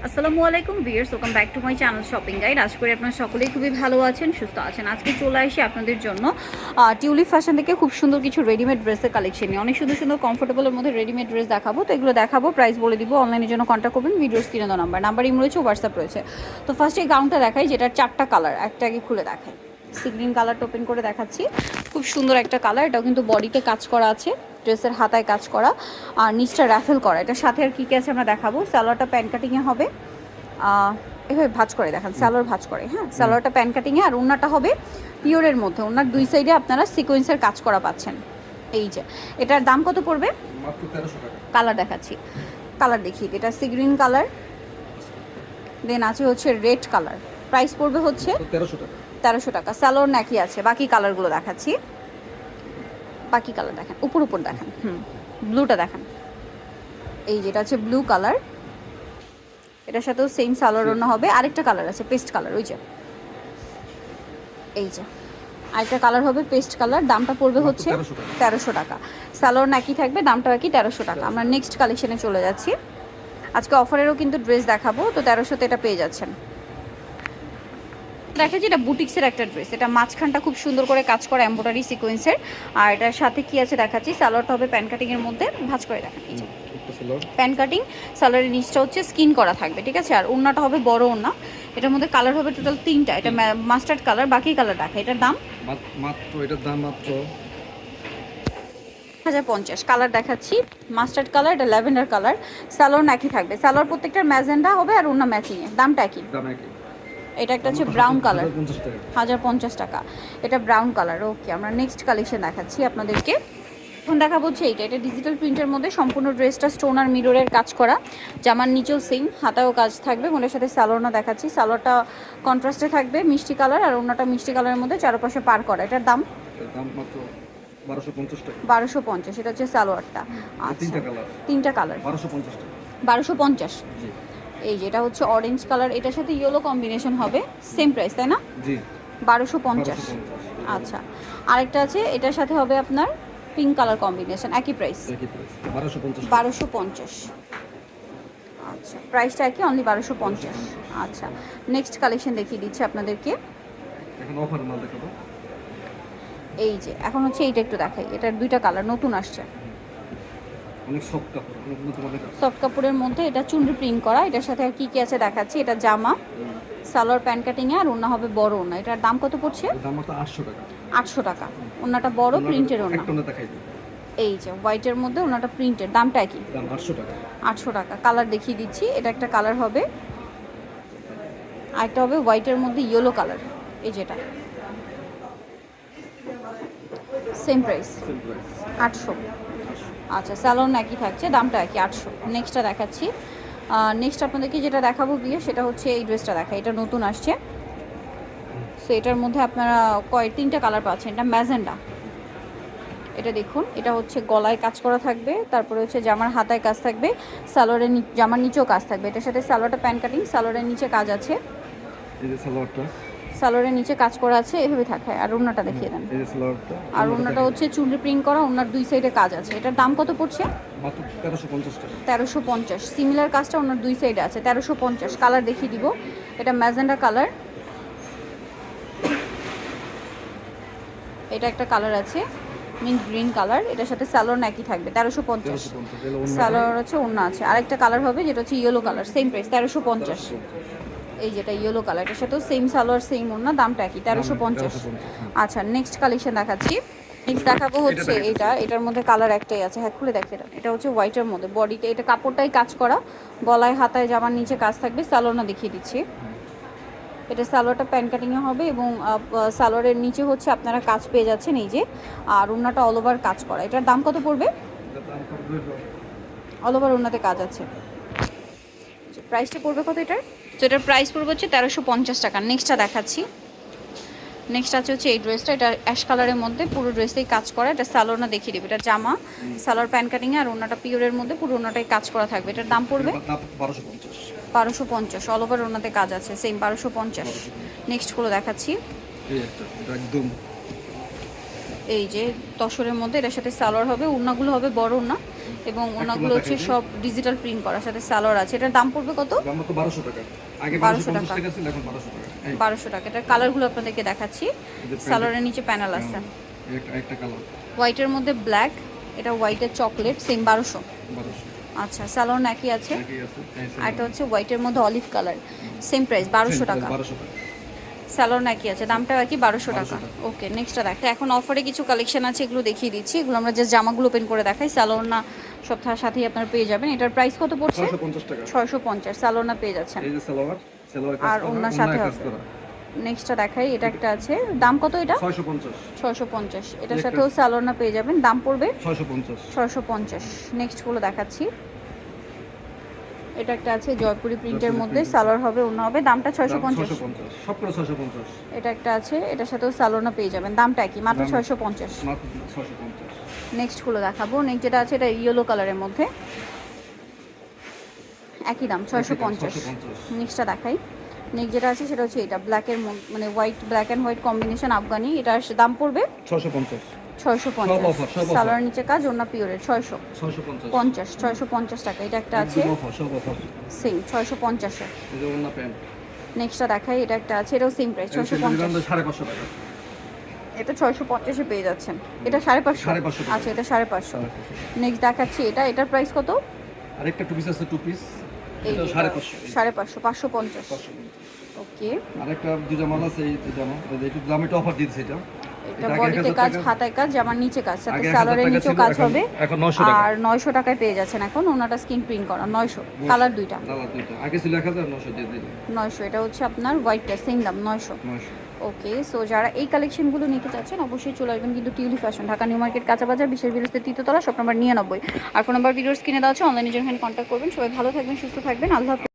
আসসালামু আলাইকুম viewers, welcome back to my channel shopping guide. আশা করি আপনারা সকলেই খুবই ভালো আছেন, সুস্থ আছেন। আজকে চলে আসি আপনাদের জন্য টিউলিপ ফ্যাশন থেকে খুব সুন্দর কিছু রেডিমেড ড্রেসের কালেকশন নিয়ে। অনেক সুন্দর সুন্দর কমফোর্টেবলের মধ্যে রেডিমেড ড্রেস দেখাবো। তো এগুলো দেখাবো, প্রাইস বলে দিব। অনলাইনের জন্য কন্ট্যাক্ট করবেন, ভিডিওর স্ক্রিনে দেওয়া নাম্বার ইম রয়েছে, হোয়াটসঅ্যাপ রয়েছে। তো ফার্স্টে এই গাউনটা দেখাই, যেটার 4টা কালার, একটা আগে খুলে দেখাই। সি গ্রিন কালারটা ওপেন করে দেখাচ্ছি, খুব সুন্দর একটা কালার। এটাও কিন্তু বডিতে কাজ করা আছে, ড্রেসের হাতায় কাজ করা, আর নিচটা র্যাফেল করা। এটার সাথে আর কী কী আছে আমরা দেখাবো। সালোয়ারটা প্যান্ট কাটিংয়ে হবে, এভাবে ভাঁজ করে দেখান, সালোয়ার ভাঁজ করে। হ্যাঁ, সালোয়ারটা প্যান্ট কাটিংয়ে, আর ওড়নাটা হবে পিওরের মধ্যে। ওড়নার দুই সাইডে আপনারা সিকোয়েন্সের কাজ করা পাচ্ছেন। এই যে এটার দাম কত পড়বে? মাত্র 1300 টাকা। কালার দেখাচ্ছি, কালার দেখি। এটা সি গ্রিন কালার, দেন আছে হচ্ছে রেড কালার। প্রাইস পড়বে হচ্ছে 1300 টাকা। 1300 টাকা। সালোয়ার নাকি আছে, বাকি কালারগুলো দেখাচ্ছি। বাকি কালার দেখেন, উপর উপর দেখেন। ব্লুটা দেখেন, এই যেটা আছে ব্লু কালার। এটার সাথেও সেম সালোয়ার ওড়না হবে। আরেকটা কালার আছে পেস্ট কালার, ওই যে এই যে আরেকটা কালার হবে পেস্ট কালার। দামটা পড়বে হচ্ছে 1300 টাকা। সালোয়ার নাকি থাকবে, দামটা বাকি 1300 টাকা। আমরা নেক্সট কালেকশনে চলে যাচ্ছি। আজকে অফারেরও কিন্তু ড্রেস দেখাবো, তো 1300তে এটা পেয়ে যাচ্ছেন। দেখেছি এটা বুটিক্সের একটা ড্রেস। এটা মাঝখানটা খুব সুন্দর করে কাজ করা এমব্রয়ডারি সিকোয়েন্সের। আর এটার সাথে কি আছে দেখাচ্ছি। সালোয়ারটা হবে প্যান্ট কাটিংয়ের মধ্যে, ভাঁজ করে দেখান। এই যে প্যান্ট কাটিং, সালোয়ারের নিচটা হচ্ছে স্কিন করা থাকবে, ঠিক আছে। আর ওড়নাটা হবে বড় ওড়না। এটার মধ্যে কালার হবে টোটাল 3টা। এটা মাস্টার্ড কালার, বাকি কালার দেখা। এটার দাম মাত্র, এটার দাম মাত্র 1050। কালার দেখাচ্ছি, মাস্টার্ড কালার, এটা ল্যাভেন্ডার কালার। সালোয়ার একই থাকবে, সালোয়ার প্রত্যেকটার ম্যাজেন্ডা হবে, আর ওড়না ম্যাচিংয়ে। দামটা একই। এটা একটা হচ্ছে ব্রাউন কালার, 1050 টাকা। এটা ব্রাউন কালার। ওকে, আমরা নেক্সট কালেকশন দেখাচ্ছি আপনাদেরকে। এখন দেখাবো হচ্ছে এটা ডিজিটাল প্রিন্টের মধ্যে সম্পূর্ণ ড্রেসটা স্টোন আর মিররের কাজ করা। জামার নিচেও সেম, হাতায়ও কাজ থাকবে। ওনার সাথে সালোয়ারটা দেখাচ্ছি। সালোয়ারটা কন্ট্রাস্টে থাকবে মিষ্টি কালার, আর ওনাটা মিষ্টি কালারের মধ্যে চারপাশে পার করা। এটার দাম মাত্র 1250 টাকা। 1250। এটা হচ্ছে সালোয়ারটা। আচ্ছা, 3টা কালার 1250 টাকা। 1250। এই যে এটা হচ্ছে অরেঞ্জ কালার, এটার সাথে ইয়েলো কম্বিনেশন হবে। সেম প্রাইস, তাই না? জি, 1250। আচ্ছা, আরেকটা আছে, এটার সাথে হবে আপনার পিঙ্ক কালার কম্বিনেশন, একই প্রাইস 1250। আচ্ছা, প্রাইসটা একই, অনলি 1250। আচ্ছা, নেক্সট কালেকশন দেখিয়ে দিচ্ছি আপনাদেরকে। এখন অফার মাল দেখাবো। এই যে এখন হচ্ছে এইটা একটু দেখাই। এটার 2টা কালার নতুন আসছে, অনেক সফট কাপড়, অনেক নতুন দেখাবো। সফট কাপড়ের মধ্যে। এটা চুনরি প্রিন্ট করা। এটার সাথে আর কি কি আছে দেখাচ্ছি। এটা জামা, সালোয়ার প্যান্ট কাটিংয়ে, আর ওড়না হবে বড় ওড়না। এটার দাম কত পড়ছে? দাম মাত্র 800 টাকা। 800 টাকা। ওড়নাটা বড় প্রিন্টের ওড়না। একটা দেখাই দিই। এই যে হোয়াইটের মধ্যে ওনাটা প্রিন্টের, দামটা কি? দাম 800 টাকা। 800 টাকা। কালার দেখিয়ে দিচ্ছি। এটা একটা কালার হবে, আরেকটা হবে হোয়াইটের মধ্যে ইয়েলো কালার। এই যেটা সেম প্রাইস 800। আচ্ছা, স্যালোন একই থাকছে, দামটা একই 800। নেক্সটটা দেখাচ্ছি। নেক্সট আপনাদেরকে যেটা দেখাবো গিয়ে, সেটা হচ্ছে এই ড্রেসটা দেখা। এটা নতুন আসছে। সো এটার মধ্যে আপনারা 3টা কালার পাচ্ছেন। এটা ম্যাজেন্ডা। এটা দেখুন, এটা হচ্ছে গলায় কাজ করা থাকবে, তারপরে হচ্ছে জামার হাতায় কাজ থাকবে, সালোয়ারের জামার নিচেও কাজ থাকবে। এটার সাথে সালোয়ারটা প্যান্ট কাটিং, সালোয়ারের নিচে কাজ আছে। এই যে সালোয়ারটা, সালোয়ারের নিচে কাজ করা আছে, এভাবে থাকে। আর ওড়নাটা দেখিয়ে দেন। এই যে সালোয়ারটা, আর ওড়নাটা হচ্ছে চুনরি প্রিন্ট করা, ওড়নার দুই সাইডে কাজ আছে। এটার দাম কত পড়ছে? মাত্র 1350 টাকা। 1350। সিমিলার কাজটা ওড়নার দুই সাইডে আছে, 1350। কালার দেখিয়ে দিব। এটা ম্যাজেন্ডা কালার, এটা একটা কালার আছে মিন্ট গ্রিন কালার। এটার সাথে সালোয়ার একই থাকবে, 1350। সালোয়ার হচ্ছে ওড়না আছে। আরেকটা কালার হবে যেটা হচ্ছে ইয়েলো কালার, সেম প্রাইস 1350। এই যেটা ইয়েলো কালার, এটার সাথেও সেম সালোয়ার সেম ওড়না, দামটা একই 1350। আচ্ছা, নেক্সট কালেকশন দেখাচ্ছি। নেক্সট দেখাবো হচ্ছে এটার মধ্যে কালার একটাই আছে। হ্যাঁ, খুলে দেখে। এটা হচ্ছে হোয়াইটের মধ্যে, বডিতে এটা কাপড়টাই কাজ করা, গলায় হাতায় জামার নিচে কাজ থাকবে। সালোয়ারটা দেখিয়ে দিচ্ছি। এটা সালোয়ারটা প্যান্ট কাটিংয়ে হবে, এবং সালোয়ারের নিচে হচ্ছে আপনারা কাজ পেয়ে যাচ্ছেন এই যে। আর ওড়নাটা অল ওভার কাজ করা। এটার দাম কত পড়বে? অল ওভার ওড়নাতে কাজ আছে। প্রাইসটা পড়বে কত এটার? তো এটার প্রাইস পড়বে হচ্ছে 1350 টাকা। নেক্সটটা দেখাচ্ছি। নেক্সট আছে হচ্ছে এই ড্রেসটা। এটা অ্যাশ কালারের মধ্যে, পুরো ড্রেসেই কাজ করা। এটা সালোয়ারটা দেখিয়ে দেবে। এটা জামা, সালোয়ার প্যান্ট কাটিংয়ে, আর ওড়নাটা পিওরের মধ্যে, পুরো ওড়নাটাই কাজ করা থাকবে। এটার দাম পড়বে 1250। 1250। অল ওভার ওড়নাতে কাজ আছে, সেম 1250। নেক্সটগুলো দেখাচ্ছি। একদম এই যে তসরের মধ্যে, এটার সাথে সালোয়ার হবে, ওড়নাগুলো হবে বড় ওড়না। এবং ওনাগুলো হচ্ছে সব ডিজিটাল প্রিন্ট করার সাথে সালোয়ার আছে। এটার দাম পড়বে কত? দাম তো 1200 টাকা। আগে 1200 1250 টাকা। টাকা ছিল, এখন 1200 টাকা। এই 1200 টাকা। এটার কালারগুলো আপনাদেরকে দেখাচ্ছি। যে সালোয়ারের নিচে প্যানেল আছে। একটা কালার হোয়াইটের মধ্যে ব্ল্যাক, এটা হোয়াইটের চকলেট, সেম 1200। 1200 আচ্ছা, সালোয়ার নাকি আছে। একই আছে। এই আর এটা হচ্ছে হোয়াইটের মধ্যে অলিভ কালার, সেম প্রাইস 1200 টাকা। 1200 টাকা। সালোয়ার নাকি আছে, দামটাও একই 1200 টাকা। 1200 টাকা। ওকে, নেক্সটটা দেখতে এখন অফারে কিছু কালেকশন আছে, এগুলো দেখিয়ে দিচ্ছি। এগুলো আমরা জাস্ট জামাগুলো ওপেন করে দেখাই। সালোয়ার না সব সাথেই আপনারা পেয়ে যাবেন। এটার প্রাইস কত পড়ছে? 650 টাকা। 650। সালোয়ার না পেয়ে যাচ্ছেন। এই যে সালোয়ার আর ওনার সাথে হবে। নেক্সটটা দেখাই, এটা একটা আছে, দাম কত এটা? 650 650। এটার সাথেও সালোয়ার না পেয়ে যাবেন, দাম পড়বে 650 650। নেক্সটগুলো দেখাচ্ছি। এটা একটা আছে জয়পুরি প্রিন্টের জয়পুরি মধ্যে, প্রিন্টের। সালোয়ার হবে, অন্য হবে, দামটা 650। 650 সব করে 650 এটা একটা আছে, এটার সাথেও সালোয়ার না পেয়ে যাবেন, দামটা কি? মাত্র দাম- 650। মাত্র 650 নেক্সটগুলো দেখাবো। নেক্সট যেটা আছে এটা ইয়েলো কালারের মধ্যে, একই দাম 650। 650 নেক্সটটা দেখাই। নেক্সট যেটা আছে সেটা হচ্ছে এটা ব্ল্যাকের মানে white, black and white combination Afghani. এটার দাম পড়বে 650 650। সব offer, সব offer। সালোয়ার নিচে কাজ, অন্য পিওরের 650 650 টাকা। এটা একটা আছে একদম offer, সব অফার। সেম 650-এ। এই যে ওন্না প্যান্ট নেক্সটটা দেখাই, এটা একটা আছে, এটাও সেম প্রাইস 650। 550 টাকা। এটা 650-এ পেয়ে যাচ্ছেন। এটা 550। 550 টাকা। আচ্ছা, এটা 550। নেক্সট দেখাচ্ছি এটা, এটার প্রাইস কত? আরেকটা টু পিস আছে, টু পিস এই এটা যে 550 550, 550। 550 ওকে, আরেকটা দুইটা মাল আছে, এই জামা এটা একটু দামে একটু অফার দিয়েছে এটা। এটা আগে বডিতে 1000 কাজ, টাকা। হাতায় কাজ, জামার নিচে কাজ, সাথে আগে 1000 সালোয়ারের টাকা নিচেও ছিল, কাজ এখন- হবে। এখন 900 টাকা। আর 900 টাকায় পেয়ে যাচ্ছেন এখন। ওনাটা স্ক্রিন প্রিন্ট করা 900, কালার দুইটা দাদা দুইটা আগে ছিল 1900 দিয়ে দিল 900। এটা হচ্ছে আপনার হোয়াইটটা, সেম দাম 900। 900। ওকে, সো যারা এই কালেকশনগুলো নিতে চাচ্ছেন অবশ্যই চলে আসবেন কিন্তু টিউলি ফ্যাশন, ঢাকা নিউ মার্কেট, কাঁচা বাজার, বিশেষ বিরস্তের তৃতীয়তলা, শপ নাম্বার 99। আর ফোন নাম্বার ভিডিওর স্ক্রিনে দেওয়া আছে, অনলাইনে যখন কন্ট্যাক্ট করবেন। সবাই ভালো থাকবেন, সুস্থ থাকবেন, আল্লাহ হাফেজ।